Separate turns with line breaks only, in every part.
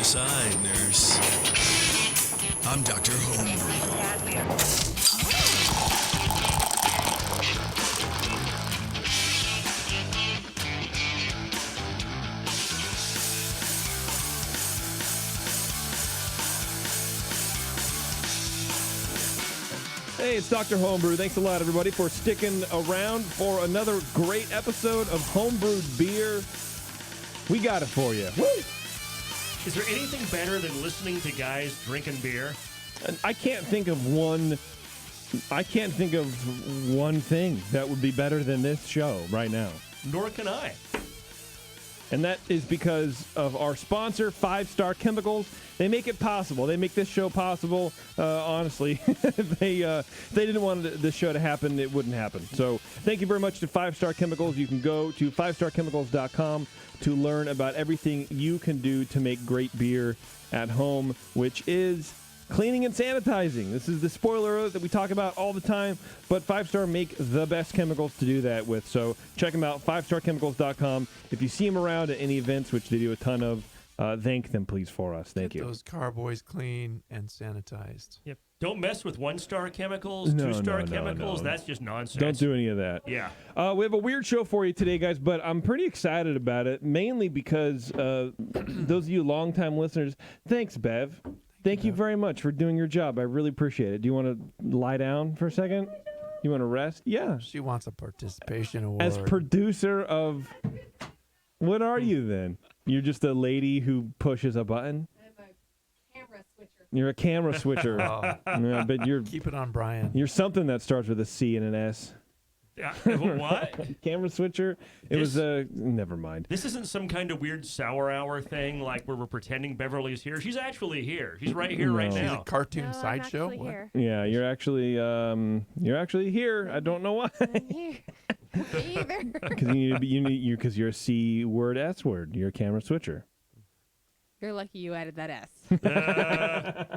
aside, nurse. I'm Dr. Homebrew.
Hey, it's Dr. Homebrew. Thanks a lot, everybody, for sticking around for another great episode of Homebrewed Beer. We got it for you. Woo!
Is there anything better than listening to guys drinking beer?
And I can't think of one thing that would be better than this show right now.
Nor can I.
And that is because of our sponsor, 5 Star Chemicals. They make it possible. They make this show possible. Honestly, if they didn't want this show to happen, it wouldn't happen. So thank you very much to 5 Star Chemicals. You can go to 5starchemicals.com to learn about everything you can do to make great beer at home, which is cleaning and sanitizing. This is the spoiler alert that we talk about all the time, but 5 Star make the best chemicals to do that with. So check them out, 5starchemicals.com. If you see them around at any events, which they do a ton of, thank them, please, for us. Thank you.
Get those carboys clean and sanitized.
Yep. Don't mess with 1-star chemicals,
No,
2-star
no,
chemicals.
no.
That's just nonsense.
Don't do any of that.
Yeah.
We have a weird show for you today, guys, but I'm pretty excited about it, mainly because those of you longtime listeners, thanks, Bev. Thank you very much for doing your job. I really appreciate it. Do you want to lie down for a second? You want to rest? Yeah.
She wants a participation award.
As producer of... What are you, then? You're just a lady who pushes a button?
I'm a camera switcher.
You're a camera switcher. Yeah, but you're
Keep it on Brian.
you're something that starts with a C and an S.
What?
Camera switcher? It was never mind.
This isn't some kind of weird sour hour thing like where we're pretending Beverly's here. She's actually here. She's right here right
No.
She's
now.
a cartoon
No, I'm
sideshow.
actually here.
Yeah, you're actually here. I don't know why.
I'm here. Either.
Because you're a C word, S word. You're a camera switcher.
You're lucky you added that S.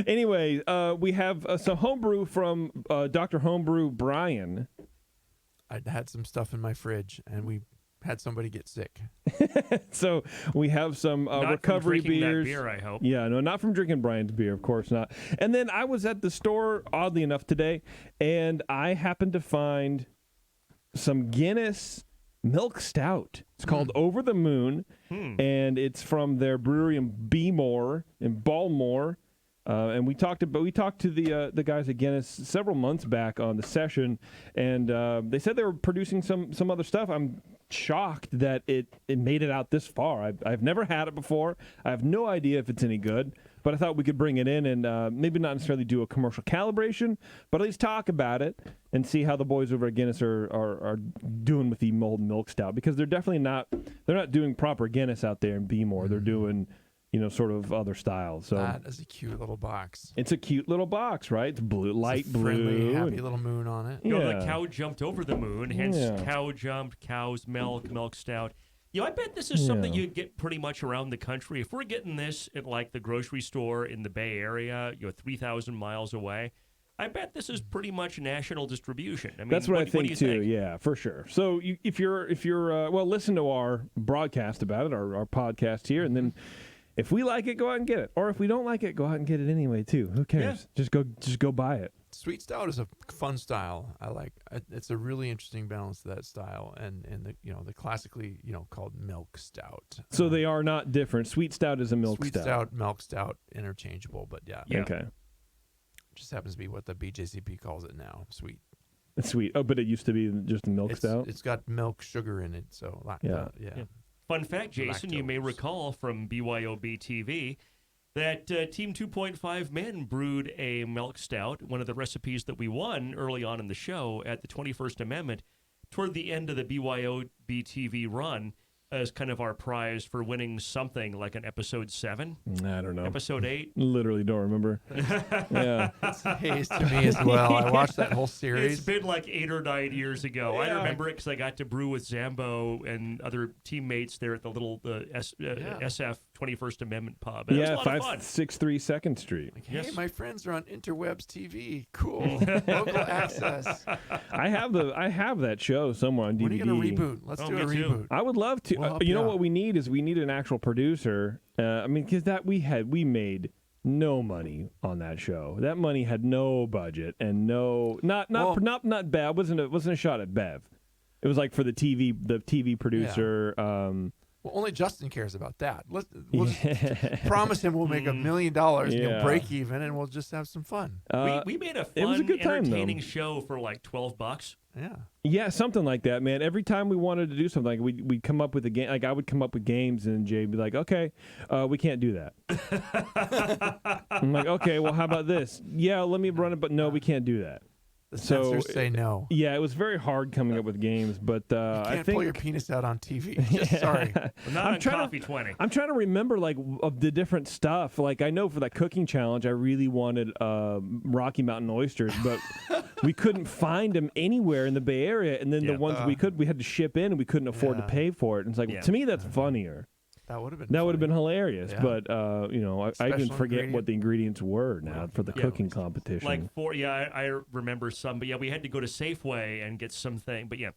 Anyway, we have some homebrew from Dr. Homebrew Brian.
I had some stuff in my fridge, and we had somebody get sick.
So we have some
Not
recovery
from drinking
beers.
that beer, I hope.
Yeah, no, not from drinking Brian's beer, of course not. And then I was at the store, oddly enough, today, and I happened to find some Guinness Milk Stout. It's called Over the Moon, and it's from their brewery in Beemore, in Balmore. And we talked to the guys at Guinness several months back on the session, and they said they were producing some other stuff. I'm shocked that it made it out this far. I've never had it before. I have no idea if it's any good, but I thought we could bring it in and maybe not necessarily do a commercial calibration, but at least talk about it and see how the boys over at Guinness are doing with the mulled milk stout, because they're definitely not doing proper Guinness out there in Beemore. They're doing sort of other styles. So
That is a cute little box.
it's a cute little box, right? It's blue, light
It's a friendly,
blue.
happy little moon on it.
You know,
Yeah.
the cow jumped over the moon, hence
Yeah.
cow jumped, cow's milk stout. I bet this is something
Yeah.
you get pretty much around the country. If we're getting this at like the grocery store in the Bay Area, 3,000 miles away, I bet this is pretty much national distribution. I mean,
That's what I
do
think
you
too.
think?
Yeah, for sure. So if you're listen to our broadcast about it, our podcast here, and then if we like it, go out and get it. Or if we don't like it, go out and get it anyway too. Who cares? Just go buy it.
Sweet stout is a fun style. I like. It's a really interesting balance to that style, and the classically called milk stout.
So they are not different. Sweet stout is a milk
Sweet stout, milk stout, interchangeable, but yeah.
Okay.
Just happens to be what the BJCP calls it now. Sweet.
It's sweet. Oh, but it used to be just a milk stout.
It's got milk sugar in it, so
Yeah.
yeah.
Fun fact, Jason, you may
Lactose.
recall from BYOB TV that Team 2.5 Men brewed a milk stout, one of the recipes that we won early on in the show at the 21st Amendment, toward the end of the BYOB TV run, as kind of our prize for winning something like an episode 7,
I don't know.
episode 8.
Literally don't remember. Yeah.
It's haze to me as well. I watched that whole series.
It's been like 8 or 9 years ago. I
Yeah.
remember it because I got to brew with Zambo and other teammates there at the little SF 21st Amendment pub. And it was a lot of fun.
563 2nd Street.
Like, hey,
Yes.
my friends are on Interwebs TV. Cool. Local access.
I have that show somewhere on DVD.
When are you going to reboot? Let's do a
me too.
reboot.
I would love to.
We'll help
You
you
know
out.
what we need is we need an actual producer. Because we made no money on that show. That money had no budget and not Bev. Wasn't a shot at Bev. It was like for the TV producer.
Well, only Justin cares about that. We'll just promise him we'll make $1 million and he'll break even, and we'll just have some fun.
We made a fun,
it was a good time,
entertaining
though.
show for like $12.
Yeah.
Yeah, something like that, man. Every time we wanted to do something, like we'd come up with a game. Like I would come up with games, and Jay'd be like, "Okay, we can't do that." I'm like, "Okay, well, how about this? Yeah, let me run it, but no, we can't do that."
The
So,
censors say no.
Yeah, it was very hard coming up with games, but
You
I
can't
think
pull your penis out on TV. Just sorry.
But not
I'm
on
trying to-
Coffee 20.
I'm trying to remember like of the different stuff. Like I know for that cooking challenge, I really wanted Rocky Mountain oysters, but we couldn't find them anywhere in the Bay Area. And then
Yeah.
the ones we had to ship in, and we couldn't afford to
Yeah.
pay for it. And it's like,
Yeah.
to me, that's funnier.
That would have been.
That would have
funny.
been hilarious.
Yeah.
But I even
Special
forget
ingredient.
what the ingredients were now for the
Yeah.
cooking competition.
Like I remember some, but yeah, we had to go to Safeway and get something. But yeah,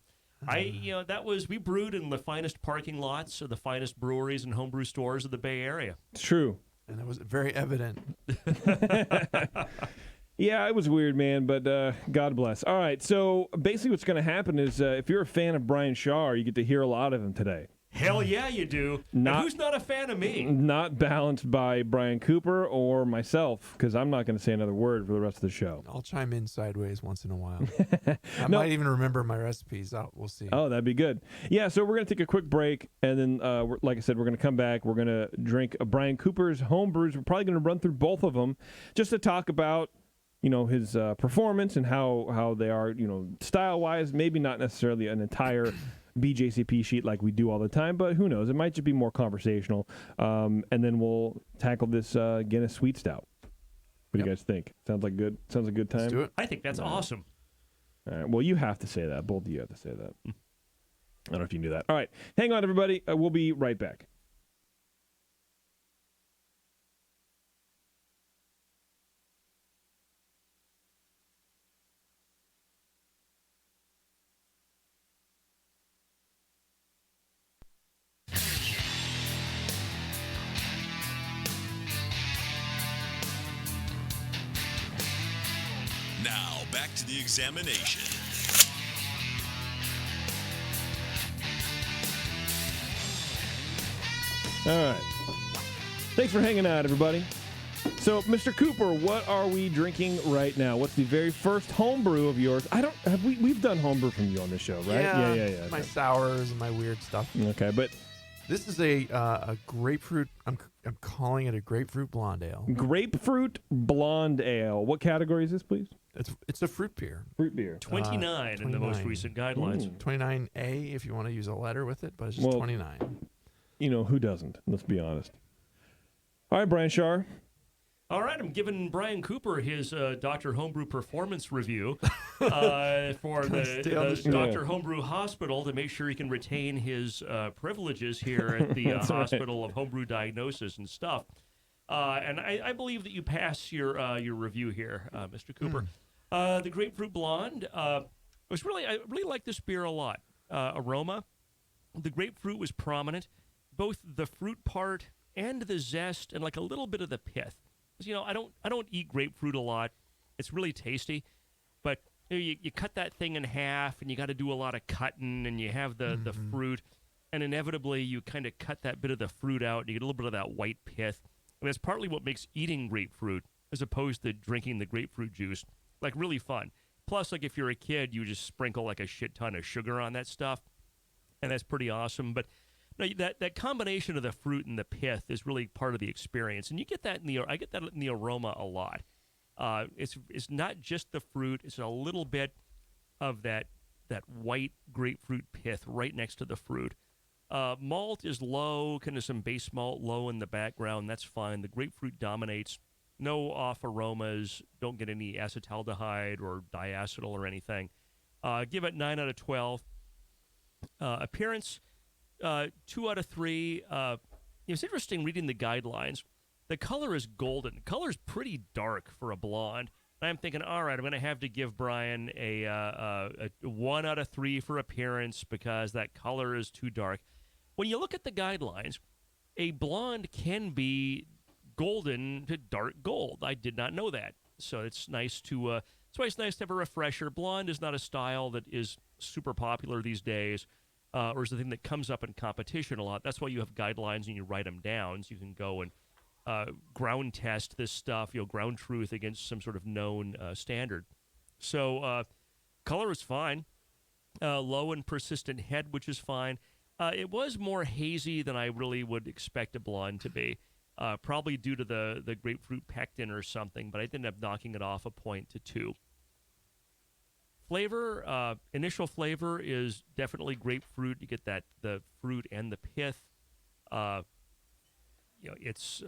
we brewed in the finest parking lots of the finest breweries and homebrew stores of the Bay Area.
It's true.
And it was very evident.
Yeah, it was weird, man, but God bless. All right, so basically what's going to happen is if you're a fan of Brian Shaw, you get to hear a lot of him today.
Hell yeah, you do. And who's not a fan of me?
Not balanced by Brian Cooper or myself, because I'm not going to say another word for the rest of the show.
I'll chime in sideways once in a while. I might even remember my recipes. We'll see.
Oh, that'd be good. Yeah, so we're going to take a quick break, and then, like I said, we're going to come back. We're going to drink Brian Cooper's Homebrews. We're probably going to run through both of them just to talk about his performance and how they are, style-wise, maybe not necessarily an entire BJCP sheet like we do all the time, but who knows? It might just be more conversational. And then we'll tackle this Guinness Sweet Stout. What do you guys think? Sounds like good. Sounds a good time.
Let's do it.
I think that's awesome.
All right. Well, you have to say that. Both of you have to say that. I don't know if you knew that. All right. Hang on, everybody. We'll be right back.
Now, back to the examination.
All right. Thanks for hanging out, everybody. So, Mr. Cooper, what are we drinking right now? What's the very first homebrew of yours? We've done homebrew from you on this show, right? Yeah.
My sours and my weird stuff.
Okay, but
This is a grapefruit. I'm calling it a grapefruit blonde ale.
Grapefruit Blond Ale. What category is this, please?
It's a fruit beer.
Fruit beer.
29 in the most
29.
recent guidelines.
29A if you want to use a letter with it, but it's just
Well,
29.
Who doesn't? Let's be honest. All right, Brian Shar.
All right, I'm giving Brian Cooper his Dr. Homebrew performance review for
Stay on the
the
show.
Dr. Homebrew Hospital to make sure he can retain his privileges here at the
That's right.
Hospital of Homebrew Diagnosis and stuff. And I believe that you pass your review here, Mr. Cooper. The Grapefruit Blonde. I really like this beer a lot. Aroma. The grapefruit was prominent, both the fruit part and the zest, and like a little bit of the pith. 'Cause, I don't eat grapefruit a lot. It's really tasty, but you cut that thing in half, and you got to do a lot of cutting, and you have the fruit, and inevitably you kind of cut that bit of the fruit out, and you get a little bit of that white pith. And that's partly what makes eating grapefruit, as opposed to drinking the grapefruit juice, like really fun. Plus, like if you're a kid, you just sprinkle like a shit ton of sugar on that stuff, and that's pretty awesome. But no, that combination of the fruit and the pith is really part of the experience, and you get that I get that in the aroma a lot. It's not just the fruit; it's a little bit of that white grapefruit pith right next to the fruit. Malt is low, kind of some base malt low in the background. That's fine. The grapefruit dominates. No off aromas. Don't get any acetaldehyde or diacetyl or anything. Give it 9 out of 12. Appearance, 2 out of 3. it's interesting reading the guidelines. The color is golden. Color's pretty dark for a blonde. And I'm thinking, all right, I'm going to have to give Brian a 1 out of 3 for appearance because that color is too dark. When you look at the guidelines, a blonde can be golden to dark gold. I did not know that. So it's nice to that's why it's nice to have a refresher. Blonde is not a style that is super popular these days, or is the thing that comes up in competition a lot. That's why you have guidelines and you write them down so you can go and ground test this stuff, ground truth against some sort of known standard. So color is fine. Low and persistent head, which is fine. It was more hazy than I really would expect a blonde to be. Probably due to the grapefruit pectin or something, but I ended up knocking it off a point to 2. Flavor, initial flavor is definitely grapefruit. You get the fruit and the pith. It's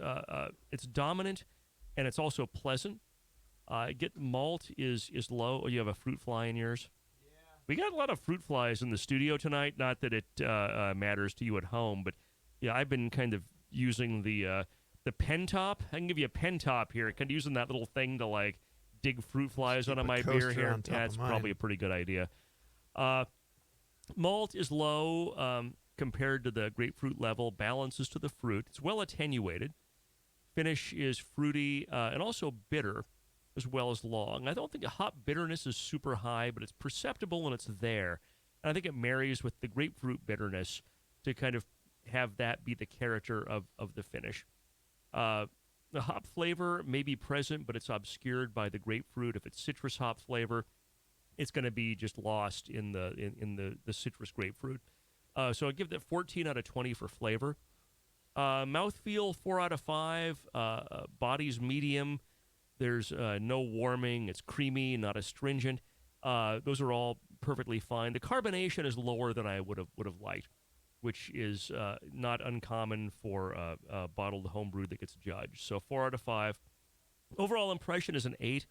dominant, and it's also pleasant. Get malt is low. Oh, you have a fruit fly in yours? Yeah. We got a lot of fruit flies in the studio tonight. Not that it matters to you at home, but yeah, I've been kind of using the pen top. I can give you a pen top here. Kind of using that little thing to dig fruit flies onto my beer here. Yeah, it's probably a pretty good idea. Malt is low compared to the grapefruit level. Balances to the fruit. It's well attenuated. Finish is fruity and also bitter, as well as long. I don't think the hop bitterness is super high, but it's perceptible and it's there. And I think it marries with the grapefruit bitterness to kind of have that be the character of the finish. The hop flavor may be present, but it's obscured by the grapefruit. If it's citrus hop flavor, it's going to be just lost in the citrus grapefruit. So I give that 14 out of 20 for flavor. Mouthfeel 4 out of 5. Body's medium. There's no warming. It's creamy, not astringent. Those are all perfectly fine. The carbonation is lower than I would have liked, which is not uncommon for a bottled homebrew that gets judged. So 4 out of 5. Overall impression is an 8.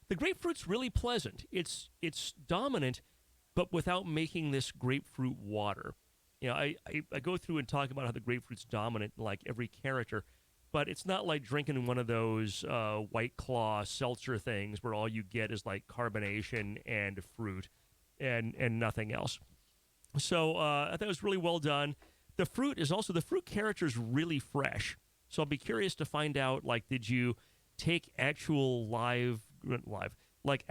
The grapefruit's really pleasant. It's dominant, but without making this grapefruit water. I go through and talk about how the grapefruit's dominant in every character, but it's not like drinking one of those White Claw seltzer things where all you get is carbonation and fruit and nothing else. So I thought it was really well done. The fruit character is really fresh. So I'll be curious to find out, did you take actual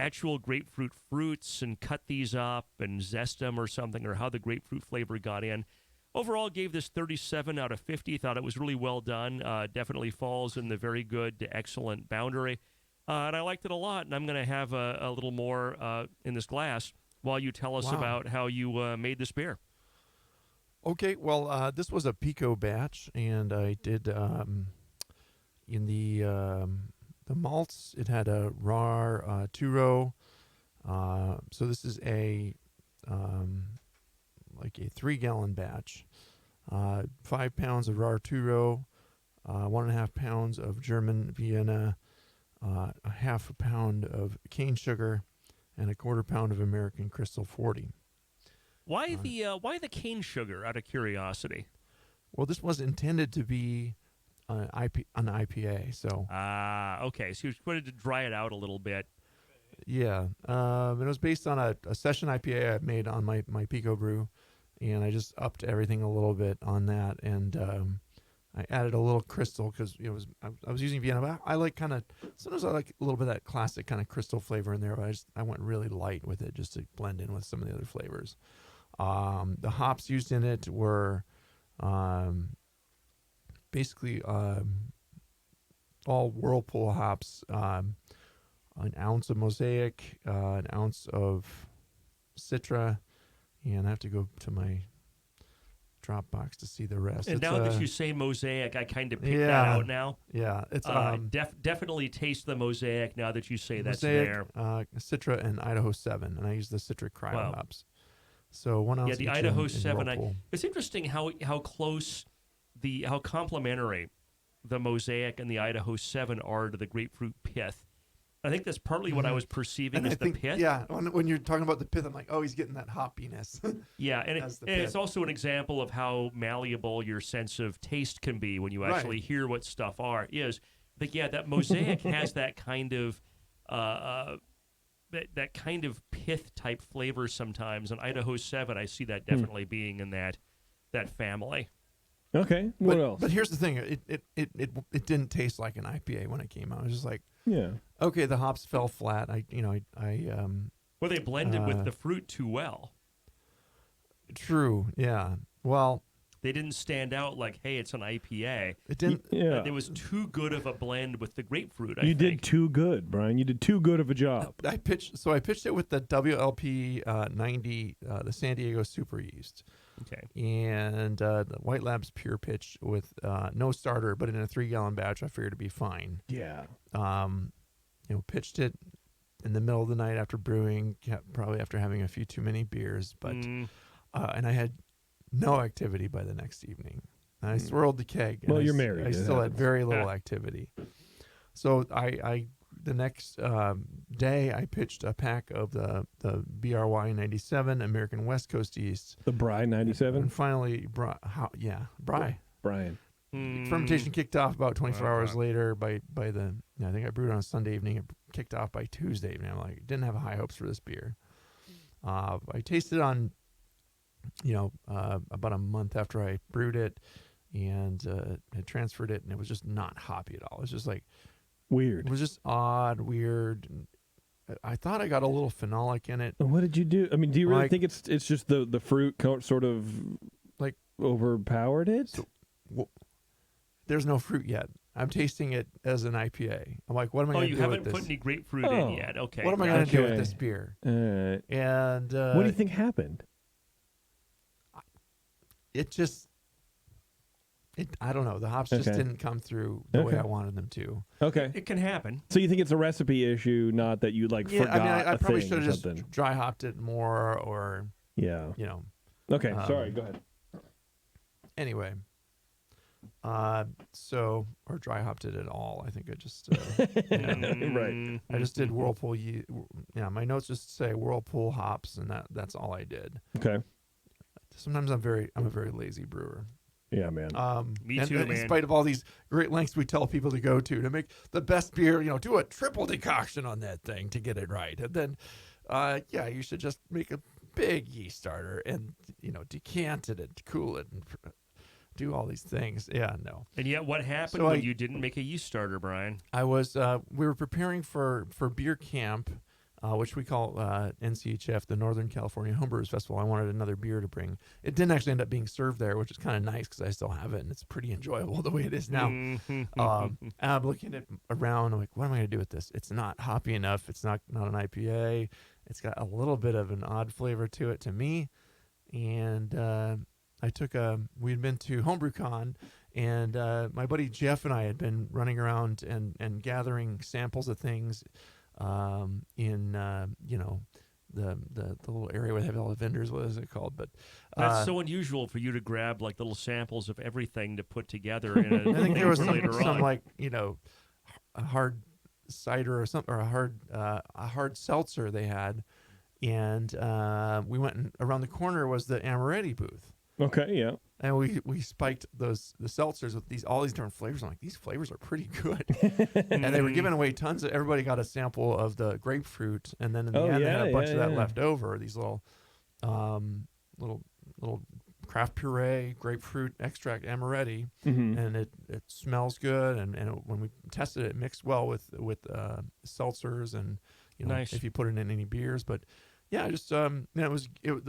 actual grapefruit fruits and cut these up and zest them or something, or how the grapefruit flavor got in. Overall, gave this 37 out of 50. Thought it was really well done. Definitely falls in the very good to excellent boundary. And I liked it a lot, and I'm going to have a little more in this glass while you tell us about how you made this beer.
Okay, well, this was a Pico batch, and I did in the malts. It had a raw 2-row. So this is a 3-gallon batch. 5 pounds of raw 2-row, 1.5 pounds of German Vienna, a half a pound of cane sugar, and a 1/4 pound of American Crystal 40.
Why the cane sugar, out of curiosity?
Well, this was intended to be an IPA, so.
Okay. So you wanted to dry it out a little bit.
Yeah. It was based on a session IPA I made on my Pico brew, and I just upped everything a little bit on that, and I added a little crystal because I was using Vienna, but sometimes I like a little bit of that classic kind of crystal flavor in there, but I went really light with it just to blend in with some of the other flavors. The hops used in it were basically all Whirlpool hops, an ounce of Mosaic, an ounce of Citra, and I have to go to my Dropbox to see the rest.
And now that you say Mosaic, I kind of picked that out now.
Yeah, it's
definitely taste the Mosaic now that you say that's
Mosaic,
there.
Citra and Idaho 7, and I use the Citra Cryo hops. So 1 ounce.
Yeah, the
each
Idaho
in
7. It's interesting how close how complementary the Mosaic and the Idaho 7 are to the grapefruit pith. I think that's partly what I was perceiving
And
as
I
the
think,
pith.
yeah, when you're talking about the pith, I'm like, oh, he's getting that hoppiness.
Yeah, and,
as the
and it's
pith.
also an example of how malleable your sense of taste can be when you
Right.
actually hear what stuff is. But yeah, that mosaic has that kind of that kind of pith type flavor sometimes. And Idaho 7, I see that definitely being in that family.
Okay. What else?
But here's the thing: it didn't taste like an IPA when it came out. It was just like,
yeah.
okay, the hops fell flat.
Well, they blended with
Uh,
the fruit too well.
True, yeah. Well,
They didn't stand out like, hey, it's an IPA.
it didn't.
Yeah.
It was too good of a blend with the grapefruit, I
You
think.
did too good, Brian. You did too good of a job.
I pitched it with the WLP 90, the San Diego Super Yeast,
Okay.
and the White Labs Pure Pitch with no starter, but in a 3-gallon batch. I figured it'd be fine.
Yeah.
Pitched it in the middle of the night after brewing, probably after having a few too many beers, but and I had no activity by the next evening. And I swirled the keg. And
Well, you're
I
married.
I
It
still had
happens.
very little activity. So I the next day I pitched a pack of the BRY 97 American West Coast yeast.
The Bry 97.
And finally, Bry.
Brian.
Fermentation kicked off about 24 hours later. I think I brewed on a Sunday evening. It kicked off by Tuesday evening. I'm like, didn't have high hopes for this beer. I tasted on, about a month after I brewed it, and had transferred it, and it was just not hoppy at all. It was just like
Weird.
it was just odd, weird. And I thought I got a little phenolic in it.
What did you do? I mean, do you really
Like-
think it's just the fruit sort of
Like-
overpowered it?
So- There's no fruit yet. I'm tasting it as an IPA. I'm like, what am I
Oh,
going to
you
do
haven't
with
put
this?
any grapefruit
Oh.
in yet. Okay.
What am I going to do with
Okay.
this beer?
All right.
And
What do you think happened?
it just, I don't know. The hops just
Okay.
didn't come through the way
Okay.
I wanted them to.
Okay.
It can happen.
So you think it's a recipe issue, not that you forgot
I
a
probably
thing
should
or
have just
something?
dry hopped it more, or
Yeah. Okay.
Um,
Sorry. Go ahead.
anyway. Or dry hopped it at all. I think I just,
Right.
I just did Whirlpool. Yeah, my notes just say Whirlpool hops, and that's all I did.
Okay.
Sometimes I'm a very lazy brewer.
Yeah, man.
Me
And
too,
in
man.
spite of all these great lengths we tell people to go to make the best beer, do a triple decoction on that thing to get it right. And then, you should just make a big yeast starter and, decant it and cool it and do all these things. Yeah, no.
And yet, what happened
So
when
I-
you didn't make a yeast starter, Brian?
I was, we were preparing for beer camp, which we call NCHF, the Northern California Homebrewers Festival. I wanted another beer to bring. It didn't actually end up being served there, which is kind of nice because I still have it and it's pretty enjoyable the way it is now.
Mhm.
And I'm looking at around. I'm like, what am I going to do with this? It's not hoppy enough. It's not an IPA. It's got a little bit of an odd flavor to it to me. And we had been to HomebrewCon, and my buddy Jeff and I had been running around and gathering samples of things in the little area where they have all the vendors. What is it called? But
That's so unusual for you to grab like little samples of everything to put together in a
I think there was
thing for later
some
on.
like a hard cider or something, or a hard seltzer they had, and we went around the corner was the Amaretti booth,
Okay. Yeah.
and we spiked the seltzers with all these different flavors. I'm like, these flavors are pretty good, and they were giving away tons of. Everybody got a sample of the grapefruit, and then in the end they had a bunch of that left over. These little craft puree grapefruit extract Amaretti.
Mm-hmm.
And it smells good, and when we tested it, it mixed well with seltzers, and
Nice.
if you put it in any beers. But yeah, just the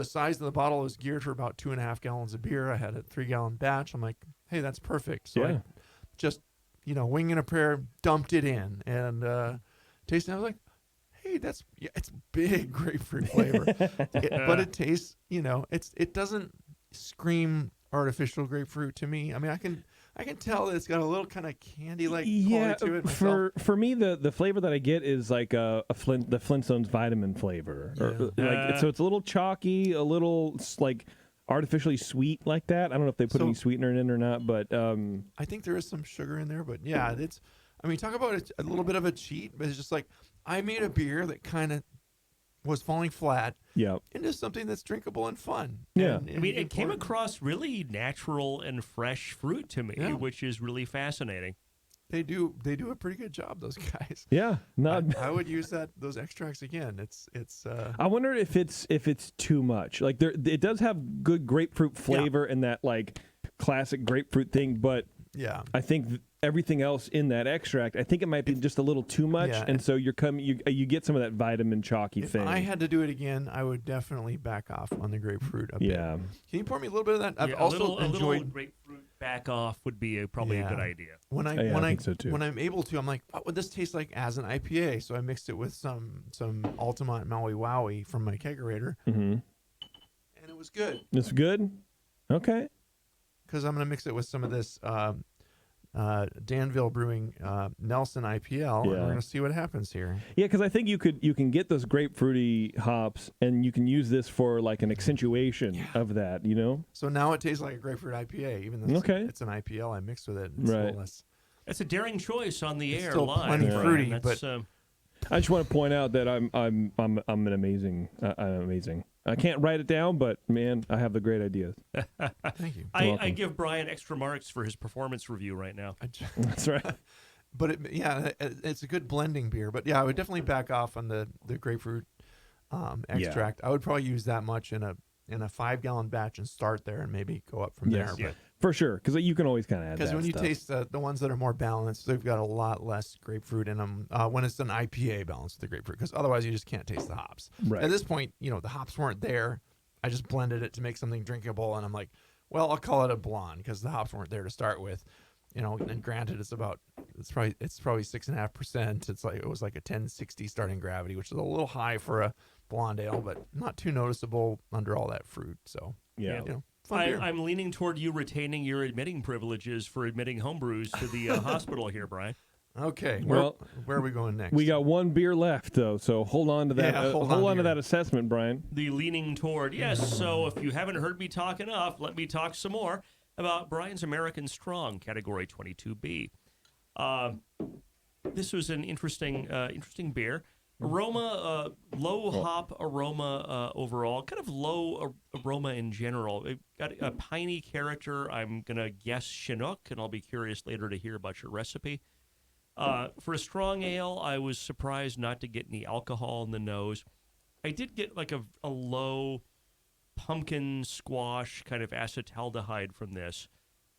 size of the bottle was geared for about 2.5 gallons of beer. I had a 3-gallon batch. I'm like, hey, that's perfect. So
Yeah.
I just wing and a prayer, dumped it in and tasted. I was like, hey, it's big grapefruit flavor, but it tastes. It doesn't scream artificial grapefruit to me. I mean, I can tell that it's got a little kind of candy-like quality to it myself.
for me, the flavor that I get is like the Flintstones vitamin flavor.
Yeah.
So it's a little chalky, a little like artificially sweet like that. I don't know if they put
So-
any sweetener in or not, but
I think there is some sugar in there, but yeah, talk about a little bit of a cheat, but it's just like I made a beer that kind of was falling flat
Yeah.
into something that's drinkable and fun.
Yeah.
And
I mean, it came
important.
across really natural and fresh fruit to me,
Yeah.
which is really fascinating.
They do a pretty good job, those guys.
Yeah. Not.
I would use those extracts again. It's
I wonder if it's too much. Like it does have good grapefruit flavor and that like classic grapefruit thing, but
yeah.
I think everything else in that extract, I think it might be just a little too much,
Yeah,
and so you get some of that vitamin chalky
If
thing.
I had to do it again, I would definitely back off on the grapefruit a bit.
Yeah.
Can you pour me a little bit of that? I've
Yeah,
also
a little
enjoyed
grapefruit back off would be probably a good idea.
when I
Yeah,
when
I think so too.
when I'm able to, I'm like, what would this taste like as an IPA? So I mixed it with some Altamont Maui Wowie from my kegerator,
Mm-hmm.
and it was good
It's good. Okay.
because I'm gonna mix it with some of this Danville Brewing Nelson IPL, and
Yeah.
we're gonna see what happens here.
Yeah, because I think you can get those grapefruity hops, and you can use this for like an accentuation of that. You know.
So now it tastes like a grapefruit IPA, even though
Okay.
it's an IPL I mixed with it. It's a
Right.
little less.
That's a daring choice on the
It's
air
still
live.
plenty
Brian.
fruity,
That's,
but-
I just want to point out that I'm an amazing. I'm amazing. I can't write it down, but man, I have the great ideas.
Thank you.
I
welcome.
give Brian extra marks for his performance review right now.
That's right.
But it's a good blending beer. But yeah, I would definitely back off on the grapefruit extract. I would probably use that much in a 5-gallon batch and start there and maybe go up from
Yes.
there.
For sure, because you can always kind of add
Because
that
when you
stuff.
taste the ones that are more balanced, they've got a lot less grapefruit in them. When it's an IPA balanced with the grapefruit, because otherwise you just can't taste the hops.
Right.
At this point, the hops weren't there. I just blended it to make something drinkable, and I'm like, well, I'll call it a blonde because the hops weren't there to start with. And granted, it's probably 6.5%. It was like a 1060 starting gravity, which is a little high for a blonde ale, but not too noticeable under all that fruit. So
Yeah.
fun beer.
I'm leaning toward you retaining your admitting privileges for admitting homebrews to the hospital here, Brian.
Okay,
Well,
where are we going next?
We got one beer left, though, so hold on to that.
Yeah, hold
hold
on
on to
here.
that assessment, Brian.
The leaning toward, yes. So if you haven't heard me talk enough, let me talk some more about Brian's American Strong, Category 22B. This was an interesting beer. Aroma, low hop aroma overall, kind of low aroma in general. It got a piney character. I'm going to guess Chinook, and I'll be curious later to hear about your recipe. For a strong ale, I was surprised not to get any alcohol in the nose. I did get like a low pumpkin squash kind of acetaldehyde from this.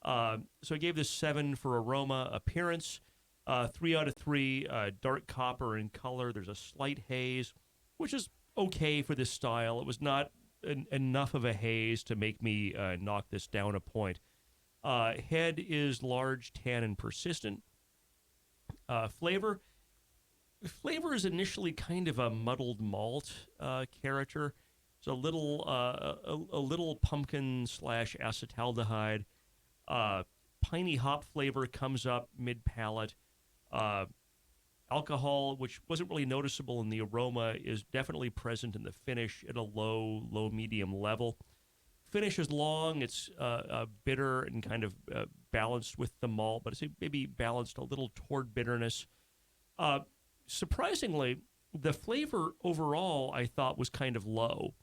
So I gave this 7 for aroma. Appearance, 3 out of 3, dark copper in color. There's a slight haze, which is okay for this style. It was not enough of a haze to make me knock this down a point. Head is large, tan, and persistent. Flavor is initially kind of a muddled malt character. It's a little pumpkin / acetaldehyde. Piney hop flavor comes up mid palate. Alcohol, which wasn't really noticeable in the aroma, is definitely present in the finish at a low medium level. Finish is long. It's bitter and kind of balanced with the malt, but it's maybe balanced a little toward bitterness. Surprisingly, the flavor overall I thought was kind of low.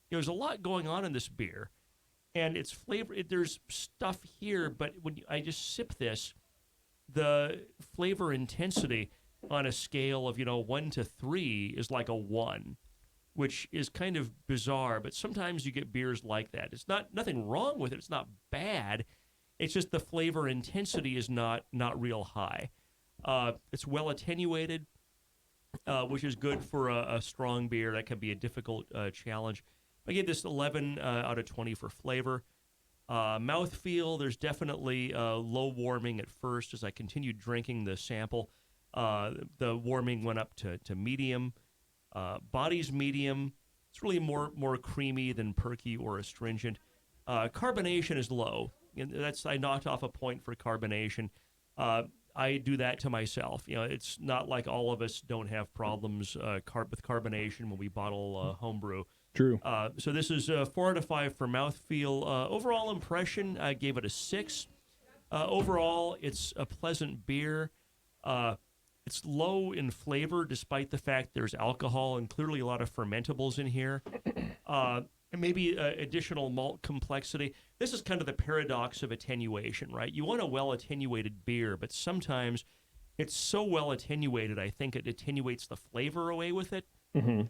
There's a lot going on in this beer, and its flavor. There's stuff here, but when I just sip this, the flavor intensity on a scale of 1 to 3 is like a 1. Which is kind of bizarre, but sometimes you get beers like that. It's nothing wrong with it. It's not bad. It's just the flavor intensity is not real high. It's well attenuated, which is good for a strong beer. That can be a difficult challenge. I gave this 11 out of 20 for flavor. Mouthfeel, there's definitely low warming at first. As I continued drinking the sample, the warming went up to medium. Body's medium. It's really more creamy than perky or astringent. Carbonation is low. And I knocked off a point for carbonation. I do that to myself. It's not like all of us don't have problems with carbonation when we bottle homebrew.
True.
So this is 4 out of 5 for mouthfeel. Overall impression, I gave it a 6. Overall, it's a pleasant beer. It's low in flavor, despite the fact there's alcohol and clearly a lot of fermentables in here. And maybe additional malt complexity. This is kind of the paradox of attenuation, right? You want a well-attenuated beer, but sometimes it's so well-attenuated, I think it attenuates the flavor away with it.
Mm-hmm.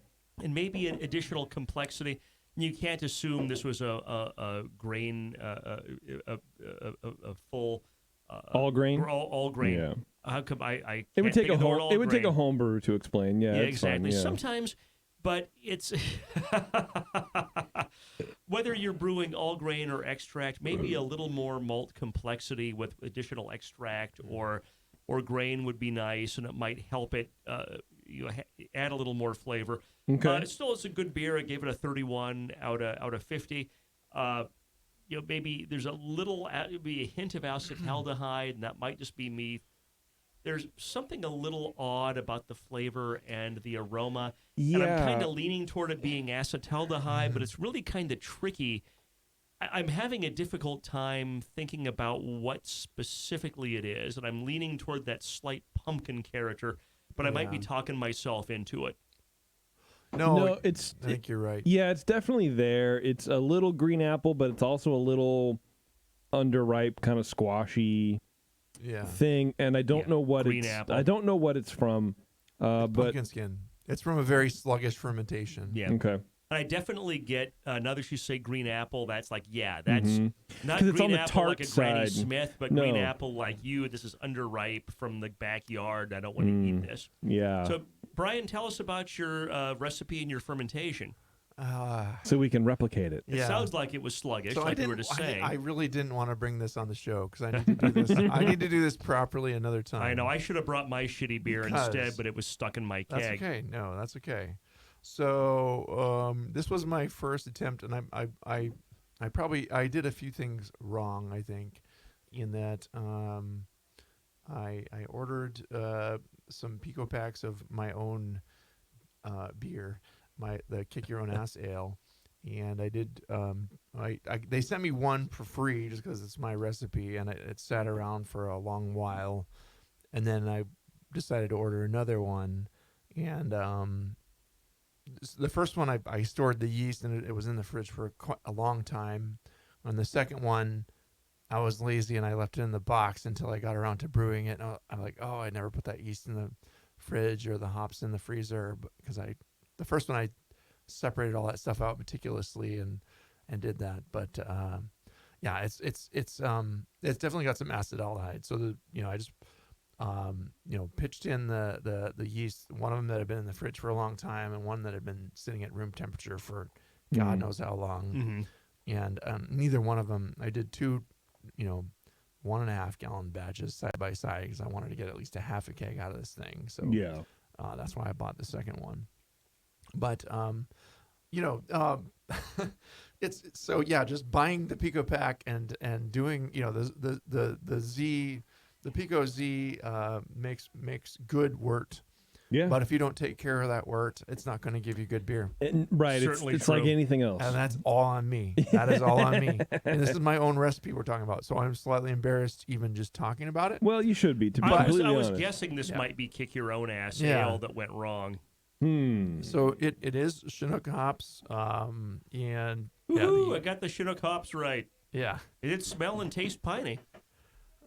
And maybe an additional complexity. You can't assume this was a grain, a full...
all grain?
All grain.
Yeah.
How come I
It would
can't
take a
think of the word
home.
all
It would take a
grain.
homebrew to explain. Yeah,
Yeah,
it's fine,
exactly.
yeah.
Sometimes, but it's whether you're brewing all grain or extract, maybe a little more malt complexity with additional extract or grain would be nice, and it might help it add a little more flavor.
Okay.
Still, it's a good beer. I gave it a 31 out of 50. Maybe there's a little, maybe a hint of acetaldehyde, and that might just be me. There's something a little odd about the flavor and the aroma.
Yeah.
And I'm kind of leaning toward it being acetaldehyde, but it's really kind of tricky. I'm having a difficult time thinking about what specifically it is, and I'm leaning toward that slight pumpkin character, but I might be talking myself into it.
No,
I think you're right.
Yeah, it's definitely there. It's a little green apple, but it's also a little underripe, kind of squashy thing. And I don't know what
green
it's.
apple.
I don't know what it's from. But
Pumpkin skin. It's from a very sluggish fermentation.
Yeah.
okay.
And I definitely get, now that you say green apple, that's like, that's not
'Cause
green
it's on the
apple like
tart
a Granny
side.
Smith, but
No.
green apple like you. This is underripe from the backyard. I don't want to eat this.
Yeah.
So, Brian, tell us about your recipe and your fermentation.
So we can replicate it.
It sounds like it was sluggish,
So
like you were just saying.
I really didn't want to bring this on the show because I need to do this. I need to do this properly another time.
I know. I should have brought my shitty beer instead, but it was stuck in my
That's
keg.
okay. No, that's okay. So this was my first attempt, and I did a few things wrong. I think in that I ordered some pico packs of my own beer, the Kick Your Own Ass Ale, and I did. They sent me one for free just because it's my recipe, and it sat around for a long while, and then I decided to order another one, and the first one I stored the yeast and it was in the fridge for a long time. On the second one, I was lazy and I left it in the box until I got around to brewing it. And I'm like, I never put that yeast in the fridge or the hops in the freezer because the first one I separated all that stuff out meticulously and did that. But it's definitely got some acetaldehyde. So I just pitched in the yeast, one of them that had been in the fridge for a long time and one that had been sitting at room temperature for God knows how long.
Mm-hmm.
And neither one of them, I did two, 1.5 gallon batches side by side because I wanted to get at least a half a keg out of this thing. So that's why I bought the second one. But, it's so, just buying the Pico pack and doing, the Pico Z makes good wort.
Yeah.
But if you don't take care of that wort, it's not going to give you good beer.
Right.
Certainly
It's like
true.
anything else.
And that's all on me. That is all on me. And this is my own recipe we're talking about. So I'm slightly embarrassed even just talking about it.
Well, you should be, to be
I
completely
was
honest.
guessing this might be Kick Your Own Ass
Yeah.
Ale that went wrong.
So it is Chinook hops. And
Ooh, I got the Chinook hops right.
yeah.
It did smell and taste piney.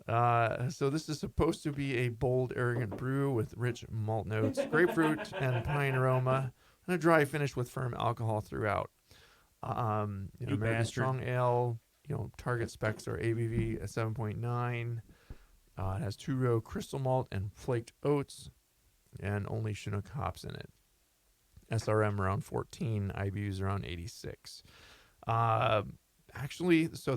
So this is supposed to be a bold, arrogant brew with rich malt notes, grapefruit and pine aroma, and a dry finish with firm alcohol throughout. American
bastard.
Strong Ale, target specs are ABV at 7.9. It has 2-row crystal malt and flaked oats, and only Chinook hops in it. SRM around 14, IBUs around 86. Actually, so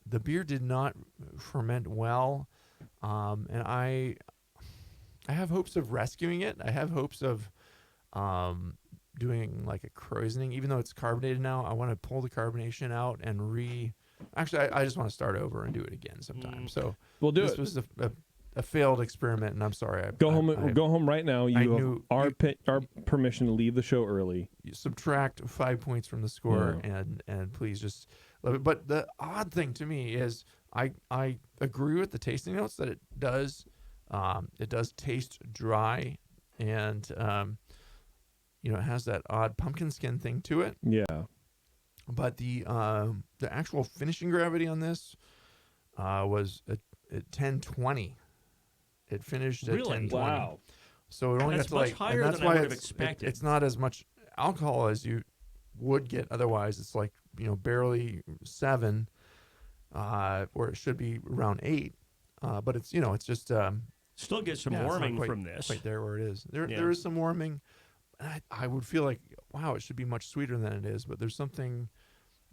the beer did not ferment well, and I have hopes of rescuing it. I have hopes of doing like a croisening, even though it's carbonated now. I want to pull the carbonation out and Actually, I just want to start over and do it again sometime. So
We'll do
this
it.
was a failed experiment, and I'm sorry.
Go home right now. You have our permission to leave the show early.
You subtract 5 points from the score, and please just love it. But the odd thing to me is I agree with the tasting notes that it does It does taste dry, and it has that odd pumpkin skin thing to it.
Yeah.
But the actual finishing gravity on this was at 1020. It finished at
Really?
1020.
Wow.
So it only
That's
got to
much
and
higher
that's
than I
why
would have
it's-
expected.
It's not as much alcohol as you would get otherwise. It's like barely 7, where it should be around 8. But it's it's just
Still get some
yeah, it's not
warming
quite-
from this.
Quite there where it is.
Yeah.
There is some warming. I would feel like, wow, it should be much sweeter than it is. But there's something,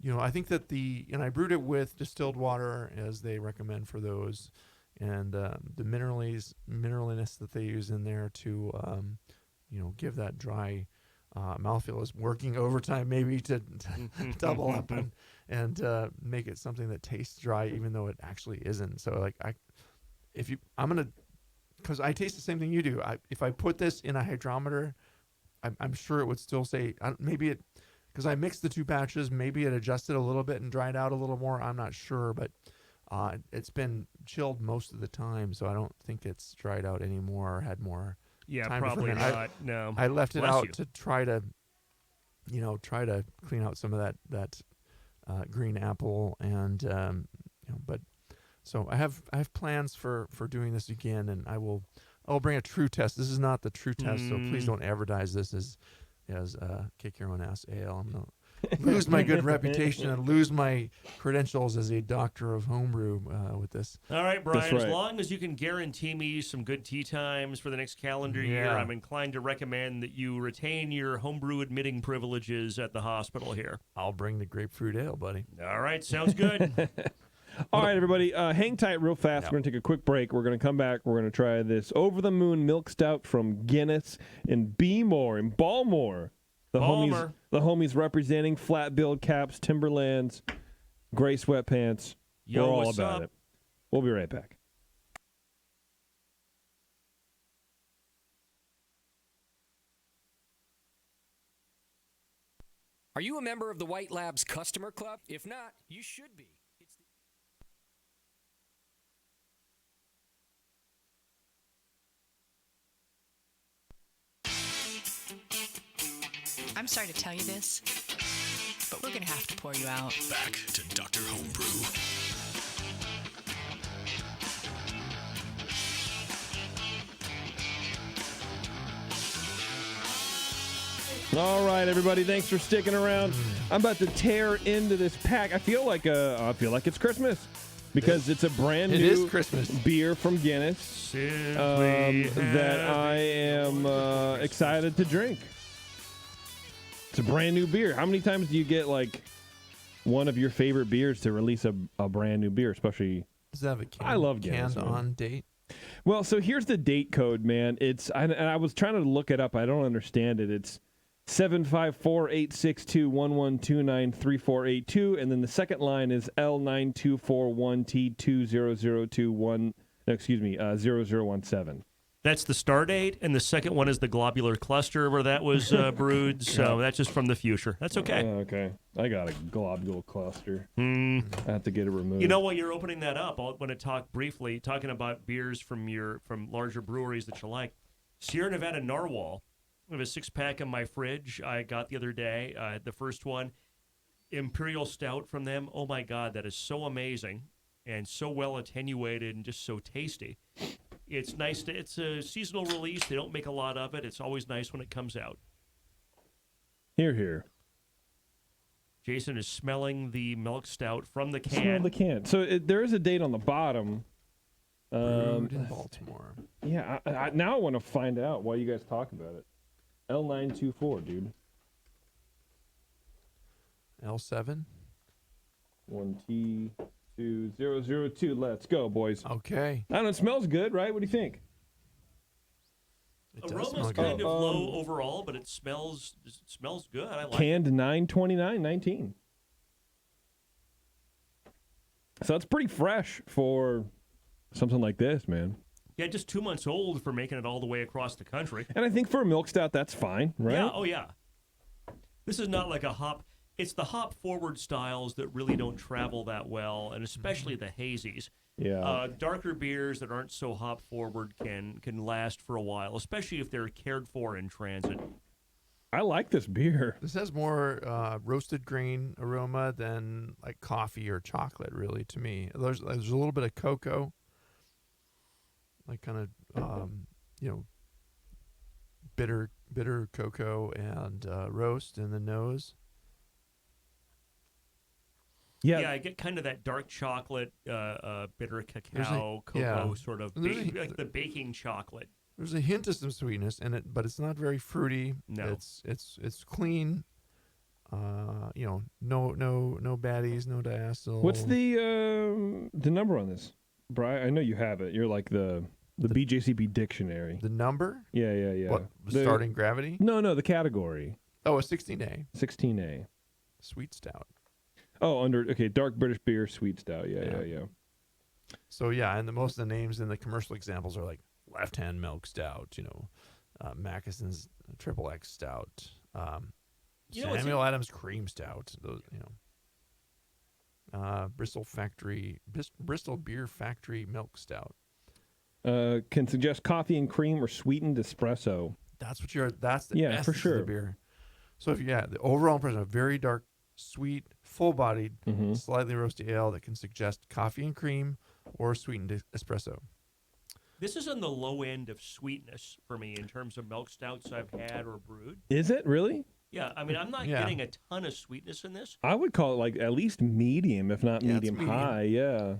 I think that and I brewed it with distilled water as they recommend for those, and the mineraliness that they use in there to, give that dry mouthfeel is working overtime maybe to double up and make it something that tastes dry even though it actually isn't. So like because I taste the same thing you do. If I put this in a hydrometer, I'm sure it would still say because I mixed the 2 batches, maybe it adjusted a little bit and dried out a little more. I'm not sure, but it's been chilled most of the time, so I don't think it's dried out anymore or had more.
Yeah,
time to
probably
ferment.
not. No.
I left it
Bless
out
you.
to try to clean out some of that green apple and but. So I have plans for doing this again, and I'll bring a true test. This is not the true test, so please don't advertise this as kick your own ass ale. I'm gonna lose my good reputation and lose my credentials as a doctor of homebrew with this.
All right, Brian,
That's right.
as long as you can guarantee me some good tea times for the next calendar year,
Yeah.
I'm inclined to recommend that you retain your homebrew admitting privileges at the hospital here.
I'll bring the grapefruit ale, buddy.
All right, sounds good.
All right, everybody, hang tight real fast.
Yeah.
We're going to take a quick break. We're going to come back. We're going to try this Over the Moon Milk Stout from Guinness in Beemore, in Balmore.
Balmer.
The homies representing Flat Build Caps, Timberlands, Gray Sweatpants.
Yo,
We're all
what's
about
up?
it. We'll be right back.
Are you a member of the White Labs Customer Club? If not, you should be.
I'm sorry to tell you this, but we're going to have to pour you out.
Back to Dr. Homebrew.
All right, everybody, thanks for sticking around. I'm about to tear into this pack. I feel like it's Christmas because it's a brand
It
new
is Christmas.
beer from Guinness
Simply
that I am excited to drink. It's a brand new beer. How many times do you get like one of your favorite beers to release a brand new beer, especially?
Does that have a
I love Guinness,
canned
man.
on date?
Well, so here's the date code, man. And I was trying to look it up. I don't understand it. It's 754-862-1129-3482, and then the second line is L9241T20021017. 0017.
That's the star date, and the second one is the globular cluster where that was brewed. So that's just from the future. That's okay.
Okay. I got a globule cluster.
Hmm.
I have to get it removed.
You know, while you're opening that up, I want to talk briefly, talking about beers from larger breweries that you like. Sierra Nevada Narwhal. I have a 6-pack in my fridge I got the other day. The first one, Imperial Stout from them. Oh, my God, that is so amazing and so well attenuated and just so tasty. It's nice. It's a seasonal release. They don't make a lot of it. It's always nice when it comes out.
Here.
Jason is smelling the milk stout from the
Smell
can.
the can. So there is a date on the bottom.
Brewed in Baltimore.
Yeah, now I want to find out why you guys talk about it. L924, dude.
L7.
1T2002. Let's go, boys.
Okay.
I don't know. It smells good, right? What do you think?
It does
Aroma's
smell
kind
good.
of low overall, but it smells good. I like it.
Canned 9/29/19. So it's pretty fresh for something like this, man.
Yeah, just 2 months old for making it all the way across the country.
And I think for a milk stout, that's fine, right?
Yeah, oh yeah. This is not like a hop. It's the hop forward styles that really don't travel that well, and especially the hazies.
Yeah.
Darker beers that aren't so hop forward can last for a while, especially if they're cared for in transit.
I like this beer.
This has more roasted grain aroma than like coffee or chocolate, really, to me. There's a little bit of cocoa, like kind of, bitter cocoa and roast in the nose.
Yeah.
I get kind of that dark chocolate, bitter cacao, cocoa sort of, like the baking chocolate.
There's a hint of some sweetness in it, but it's not very fruity.
No.
It's clean. No baddies, no diacetyl.
What's the number on this, Brian? I know you have it. You're like the BJCP dictionary.
the number?
Yeah.
What, starting gravity?
No, the category.
Oh, a 16A
16A.
sweet stout.
Oh, dark British beer, sweet stout. Yeah.
So yeah, and most of the names in the commercial examples are like Left Hand Milk Stout, Mackeson's Triple X Stout, Samuel Adams Cream Stout. Those, Bristol Beer Factory Milk Stout.
Can suggest coffee and cream or sweetened espresso.
That's the essence
for sure.
of the beer. So the overall impression of very dark, sweet, full-bodied, slightly roasty ale that can suggest coffee and cream or sweetened espresso.
This is on the low end of sweetness for me in terms of milk stouts I've had or brewed.
Is it really?
Yeah, I mean, I'm not getting a ton of sweetness in this.
I would call it like at least medium, if not medium high. Yeah.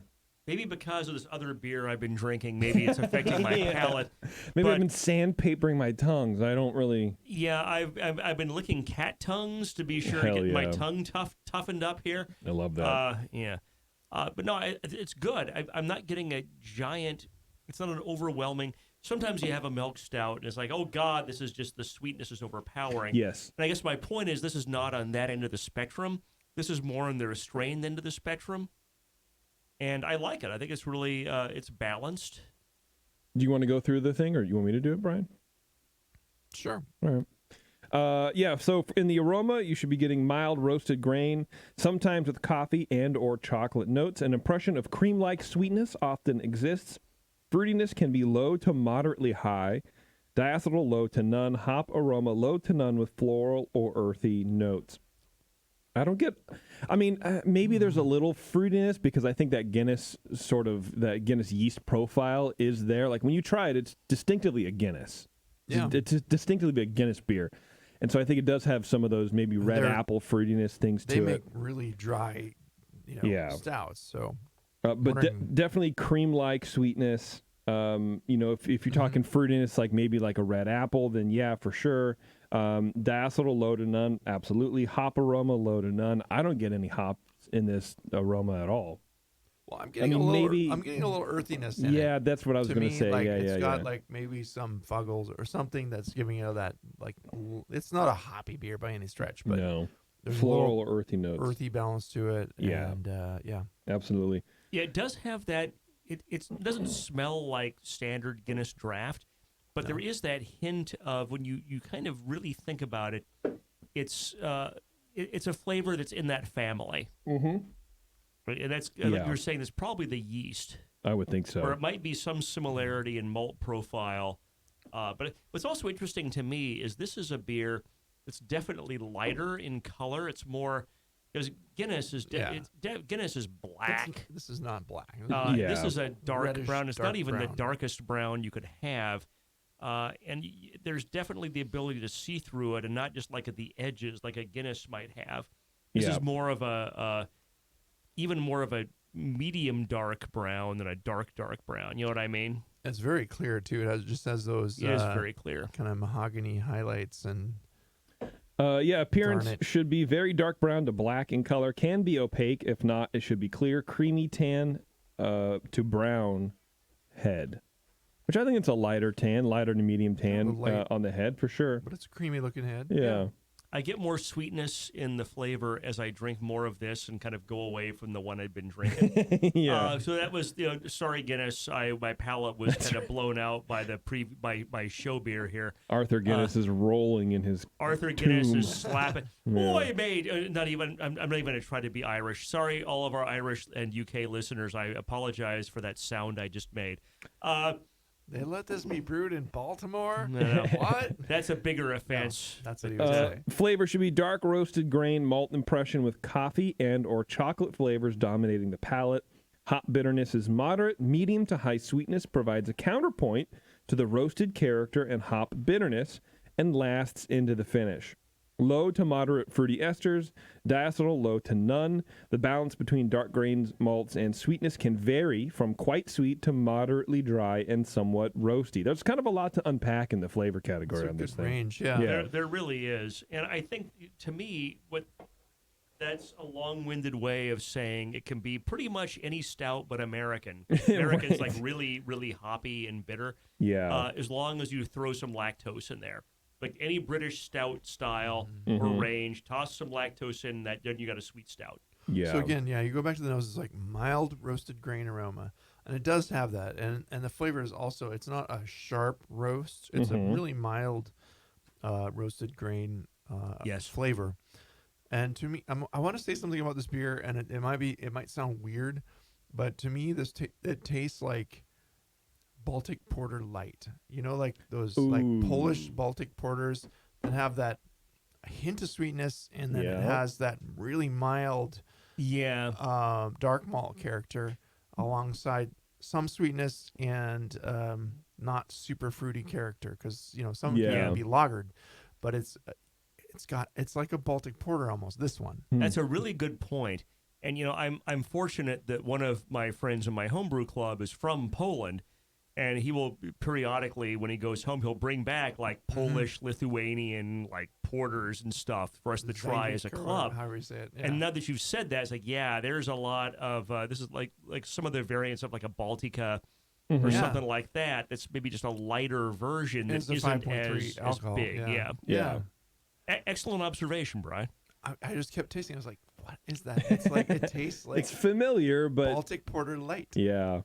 Maybe because of this other beer I've been drinking, maybe it's affecting my palate.
Maybe I've been sandpapering my tongues. I don't really.
Yeah, I've been licking cat tongues to be sure to get my tongue toughened up here.
I love that.
But no, it's good. I'm not getting a giant. It's not an overwhelming. Sometimes you have a milk stout and it's like, oh God, this is just the sweetness is overpowering.
Yes.
And I guess my point is this is not on that end of the spectrum. This is more on the restrained end of the spectrum. And I like it. I think it's really, it's balanced.
Do you want to go through the thing or you want me to do it, Brian?
Sure.
All right. So in the aroma, you should be getting mild roasted grain, sometimes with coffee and or chocolate notes. An impression of cream-like sweetness often exists. Fruitiness can be low to moderately high. Diacetyl low to none. Hop aroma low to none with floral or earthy notes. Maybe there's a little fruitiness because I think that Guinness yeast profile is there. Like when you try it, it's distinctively a Guinness.
Yeah.
It's distinctively a Guinness beer. And so I think it does have some of those maybe red apple fruitiness things to it.
They make really dry, stouts. So,
but definitely cream-like sweetness. If you're talking fruitiness, like maybe like a red apple, then yeah, for sure. Diacetyl low to none, absolutely. Hop aroma low to none. I don't get any hops in this aroma at all.
Well, I'm getting a little earthiness in it.
Yeah, that's what I was going to say.
It's got like maybe some fuggles or something that's giving that like it's not a hoppy beer by any stretch, but
no.
There's
Floral or earthy notes.
Earthy balance to it.
Yeah.
And
absolutely.
Yeah, it does have that. It doesn't smell like standard Guinness draft, but there is that hint of when you kind of really think about it, it's a flavor that's in that family.
Mm-hmm.
Right? And that's like you were saying, it's probably the yeast.
I would think so.
Or it might be some similarity in malt profile. But what's also interesting to me is this is a beer that's definitely lighter in color. It's more because Guinness is Guinness is black.
This is not black.
This is a dark
Reddish,
brown. It's
dark
not even
brown.
the darkest brown you could have. There's definitely the ability to see through it and not just like at the edges like a Guinness might have. This is more of even more of a medium dark brown than a dark brown. You know what I mean?
It's very clear too. It just has those.
It is very clear.
Kind of mahogany highlights and.
Appearance should be very dark brown to black in color. Can be opaque. If not, it should be clear, creamy tan to brown head. Which I think it's a lighter tan, lighter to medium tan on the head for sure.
But it's a creamy looking head.
Yeah.
I get more sweetness in the flavor as I drink more of this and kind of go away from the one I'd been drinking.
Yeah.
So that was, sorry Guinness, my palate was kind of blown out by the by show beer here.
Arthur Guinness is rolling in his
Arthur Guinness
tomb.
is slapping. Boy, mate, I'm not even going to try to be Irish. Sorry, all of our Irish and UK listeners. I apologize for that sound I just made.
They let this be brewed in Baltimore?
No.
What?
That's a bigger offense.
That's what he was saying.
Flavor should be dark roasted grain malt impression with coffee and or chocolate flavors dominating the palate. Hop bitterness is moderate. Medium to high sweetness provides a counterpoint to the roasted character and hop bitterness and lasts into the finish. Low to moderate fruity esters, diacetyl low to none. The balance between dark grains, malts, and sweetness can vary from quite sweet to moderately dry and somewhat roasty. There's kind of a lot to unpack in the flavor category
It's a
on this
good
thing.
range, yeah.
Yeah.
There really is. And I think, to me, that's a long-winded way of saying it can be pretty much any stout but American. American's like really, really hoppy and bitter.
Yeah.
As long as you throw some lactose in there. Like any British stout style or range, toss some lactose in that, then you got a sweet stout.
Yeah.
So again, you go back to the nose, it's like mild roasted grain aroma. And it does have that. And the flavor is also, it's not a sharp roast. It's a really mild roasted grain flavor. And to me, I want to say something about this beer, and it might sound weird, but to me, it tastes like Baltic Porter Light. You know, like those like Polish Baltic Porters that have that hint of sweetness, and then it has that really mild dark malt character alongside some sweetness and not super fruity character, because some can be lagered, but it's like a Baltic Porter almost, this one.
That's a really good point. And I'm fortunate that one of my friends in my homebrew club is from Poland. And he will periodically, when he goes home, he'll bring back like Polish, Lithuanian, like porters and stuff for us to try as a club.
However you say it. Yeah.
And now that you've said that, it's like, there's a lot of this is like some of the variants of like a Baltica or something like that. That's maybe just a lighter version that
It's a
isn't
5.3
as
alcohol.
big.
Yeah.
Excellent observation, Brian.
I just kept tasting. I was like, what is that? It's like, it tastes like
it's familiar, but
Baltic Porter Light.
yeah.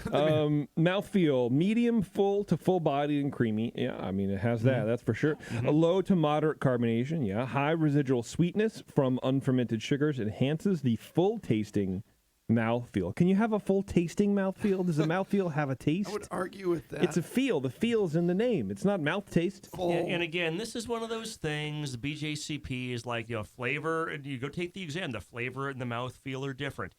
Mouthfeel, medium full to full bodied and creamy. Yeah, I mean, it has that, that's for sure. A low to moderate carbonation. Yeah. High residual sweetness from unfermented sugars enhances the full tasting mouthfeel. Can you have a full tasting mouthfeel? Does a mouthfeel have a taste?
I would argue with that.
It's a feel. The feel's in the name. It's not mouth taste.
full.
And again, this is one of those things. The BJCP is like, flavor, and you go take the exam. The flavor and the mouthfeel are different.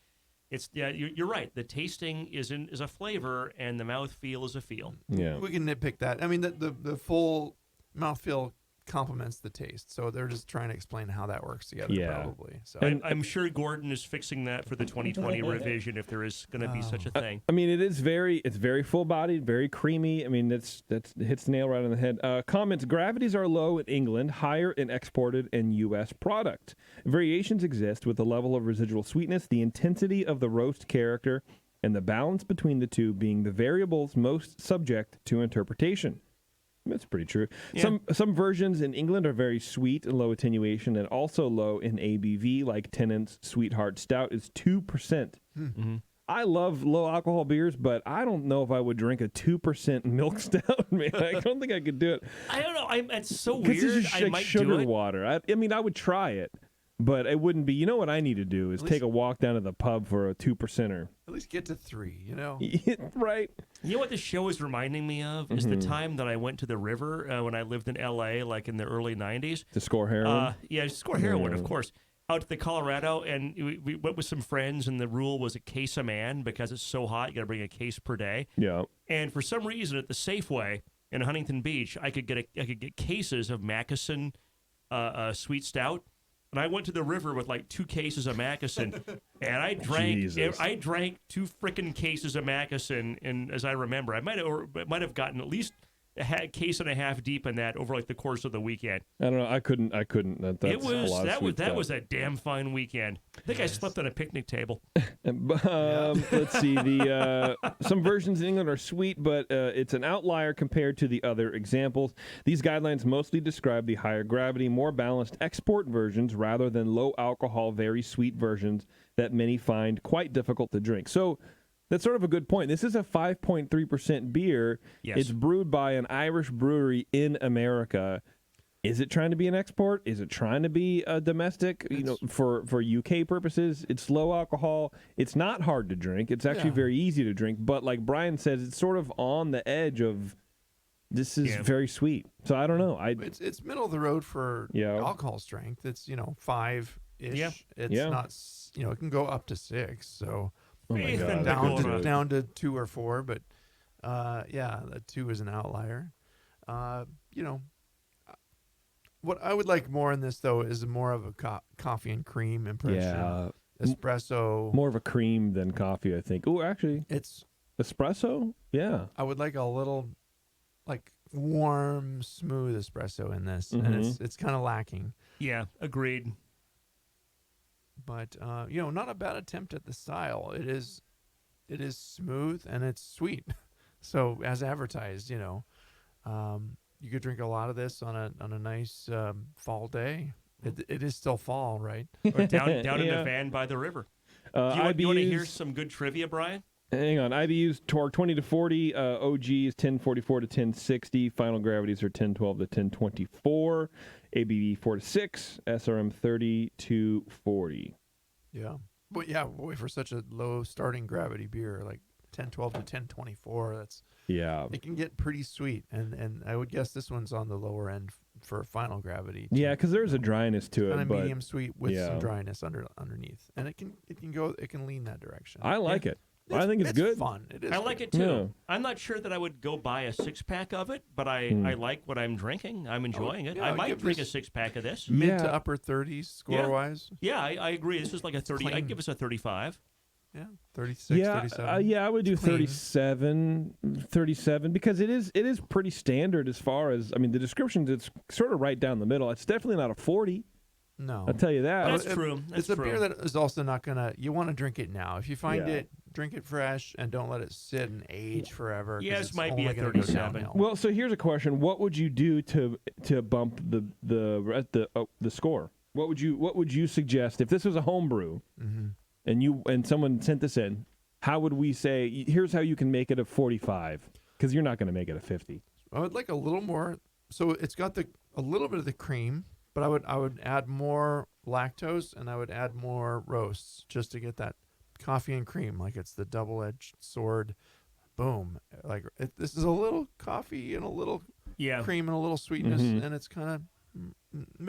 You're right. The tasting is a flavor, and the mouthfeel is a feel.
Yeah.
We can nitpick that. I mean, the full mouthfeel complements the taste, so they're just trying to explain how that works together, probably. So
I'm sure Gordon is fixing that for the 2020 revision, if there is going to be such a thing.
I mean, it's very full bodied, very creamy. I mean, that's hits the nail right on the head. Comments: gravities are low in England, higher in exported and U.S. product. Variations exist with the level of residual sweetness, the intensity of the roast character, and the balance between the two being the variables most subject to interpretation. That's pretty true.
Yeah.
Some versions in England are very sweet and low attenuation, and also low in ABV, like Tennant's Sweetheart Stout is 2%. I love low alcohol beers, but I don't know if I would drink a 2% milk stout. Man, I don't think I could do it.
I don't know. It's so
Because
weird.
it's just
I
like
might
sugar
do it.
water. I mean, I would try it, but it wouldn't be. You know what I need to do is take a walk down to the pub for a 2%er.
at least get to 3,
Right?
You know what this show is reminding me of is the time that I went to the river when I lived in L.A., like in the early 90s.
To score heroin?
Score heroin, of course. Out to the Colorado, and we went with some friends, and the rule was a case a man because it's so hot. You got to bring a case per day.
Yeah.
And for some reason, at the Safeway in Huntington Beach, I could get cases of Mackeson sweet stout. And I went to the river with like 2 cases of Mackeson, and I drank 2 frickin' cases of Mackeson. And as I remember, I might have gotten at least case and a half deep in that over like the course of the weekend.
I don't know. I couldn't. That's a lot of sweet
that
stuff.
was a damn fine weekend. I think I slept on a picnic table.
Let's see. The some versions in England are sweet, but it's an outlier compared to the other examples. These guidelines mostly describe the higher gravity, more balanced export versions rather than low alcohol, very sweet versions that many find quite difficult to drink. So that's sort of a good point. This is a 5.3% beer.
Yes.
It's brewed by an Irish brewery in America. Is it trying to be an export? Is it trying to be a domestic? For UK purposes, it's low alcohol. It's not hard to drink. It's actually very easy to drink. But like Brian says, it's sort of on the edge of this is very sweet. So I don't know.
It's middle of the road for alcohol strength. It's 5-ish.
Yeah.
It's not. It can go up to 6. So.
Oh my God.
Down to 2 or 4, but the 2 is an outlier. What I would like more in this though is more of a coffee and cream impression.
Yeah,
espresso.
More of a cream than coffee, I think. Oh, actually,
it's
espresso. Yeah,
I would like a little, like warm, smooth espresso in this, and it's kind of lacking.
Yeah, agreed.
But not a bad attempt at the style. It is smooth and it's sweet. So as advertised, you could drink a lot of this on a nice fall day. It is still fall, right?
Or down in a van by the river. You want to hear some good trivia, Brian?
Hang on. IBU's torque 20 to 40. OG is 1044 to 1060. Final gravities are 1012 to 1024. ABV 4 to 6. SRM 30 to 40.
Yeah. But boy, for such a low starting gravity beer, like 1012 to 1024, that's it can get pretty sweet. And I would guess this one's on the lower end for final gravity.
Yeah, because there's a dryness to it.
Kind of
but
medium sweet with some dryness underneath. And it can lean that direction.
I like it. I think it's good.
Fun. It is.
I like it too. Yeah. I'm not sure that I would go buy a 6-pack of it, but I like what I'm drinking. I'm enjoying it. I might drink a 6-pack of this.
Mid to upper 30s score wise.
Yeah, I agree. This is like a 30. I'd give us a 35.
Yeah, 36, 37.
I would do 37 because it is pretty standard as far as, the descriptions, it's sort of right down the middle. It's definitely not a 40.
No.
I'll tell you that.
That's true.
It's a beer that is also not going to, you want to drink it now. If you find it, drink it fresh and don't let it sit and age forever.
Yeah, this might be a 37.
Well, so here's a question. What would you do to bump the score? What would you suggest if this was a homebrew and someone sent this in? How would we say, here's how you can make it a 45? Because you're not going to make it a 50.
I would like a little more. So it's got a little bit of the cream, but I would add more lactose and I would add more roasts just to get that coffee and cream, like it's the double-edged sword. Boom! Like this is a little coffee and a little cream and a little sweetness, and it's kind of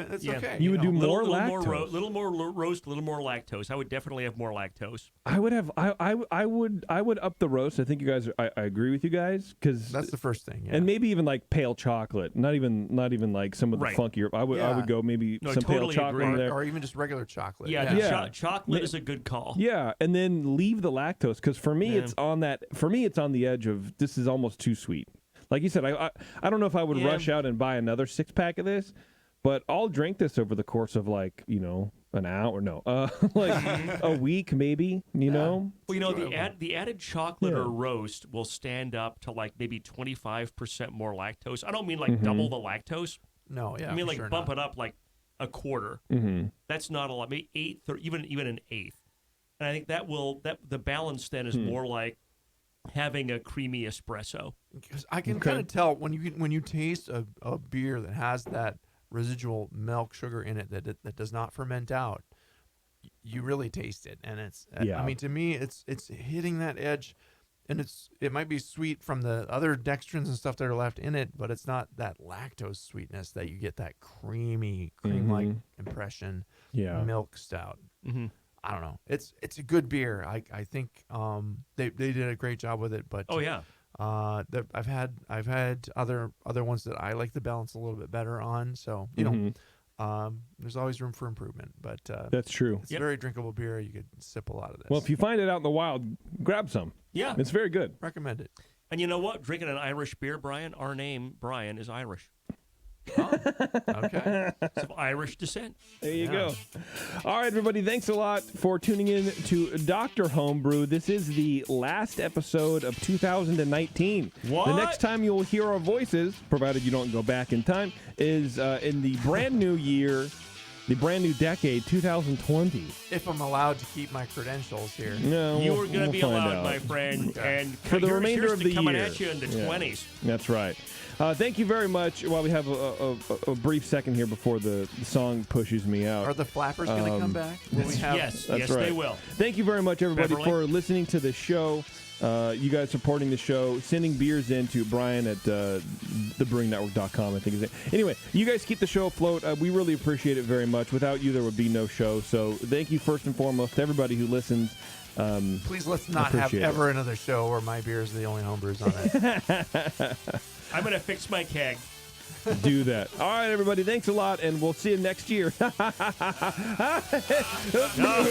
it's okay.
You would do more
lactose,
lactose,
little more roast, a little more lactose. I would definitely have more lactose.
I would have. I would up the roast. I think you guys. I agree with you guys because
that's the first thing. Yeah.
And maybe even like pale chocolate. Not even like some of the funkier. I would go maybe some
totally
pale chocolate in there,
or even just regular chocolate.
Chocolate is a good call.
Yeah, and then leave the lactose because for me it's on that. For me it's on the edge of this is almost too sweet. Like you said, I don't know if I would rush out and buy another 6-pack of this. But I'll drink this over the course of an hour. No, like a week maybe. You know.
Well, the added chocolate or roast will stand up to like maybe 25% more lactose. I don't mean like double the lactose.
No, yeah.
I mean like bump it up like a quarter. That's not a lot. Maybe eighth or even an eighth. And I think that the balance then is more like having a creamy espresso.
Because I can kind of tell when you taste a beer that has that residual milk sugar in it that does not ferment out, you really taste it, and it's I mean, to me it's hitting that edge, and it might be sweet from the other dextrins and stuff that are left in it, but it's not that lactose sweetness that you get that cream-like impression. Milk stout. I don't know, it's a good beer. I think they did a great job with it, but I've had other ones that I like the balance a little bit better on. So there's always room for improvement. But
that's true.
It's a very drinkable beer. You could sip a lot of this.
Well, if you find it out in the wild, grab some.
Yeah,
it's very good.
Recommend it.
And you know what? Drinking an Irish beer, Brian, our name, Brian, is Irish.
Okay.
It's of Irish descent.
There you go. All right, everybody. Thanks a lot for tuning in to Dr. Homebrew. This is the last episode of 2019.
What?
The next time you'll hear our voices, provided you don't go back in time, is in the brand new year, the brand new decade, 2020.
If I'm allowed to keep my credentials here.
No,
You
we'll-
are going to
we'll
be
find
allowed,
out.
my friend. And
For the
here's
remainder of
to
the
coming
year.
at you in the
Yeah.
20s.
That's right. Thank you very much. While we have a brief second here before the song pushes me out.
Are the flappers going to come back? Will we have?
Yes,
That's
yes,
right.
they will.
Thank you very much, everybody,
Beverly?
for listening to the show. You guys supporting the show, sending beers in to Brian at thebrewingnetwork.com, I think is it. Anyway, you guys keep the show afloat. We really appreciate it very much. Without you, there would be no show. So thank you first and foremost to everybody who listens.
Please let's not have
appreciate it.
ever another show where my beer is the only homebrews on it.
I'm going to fix my keg.
Do that. All right, everybody. Thanks a lot, and we'll see you next year.
No.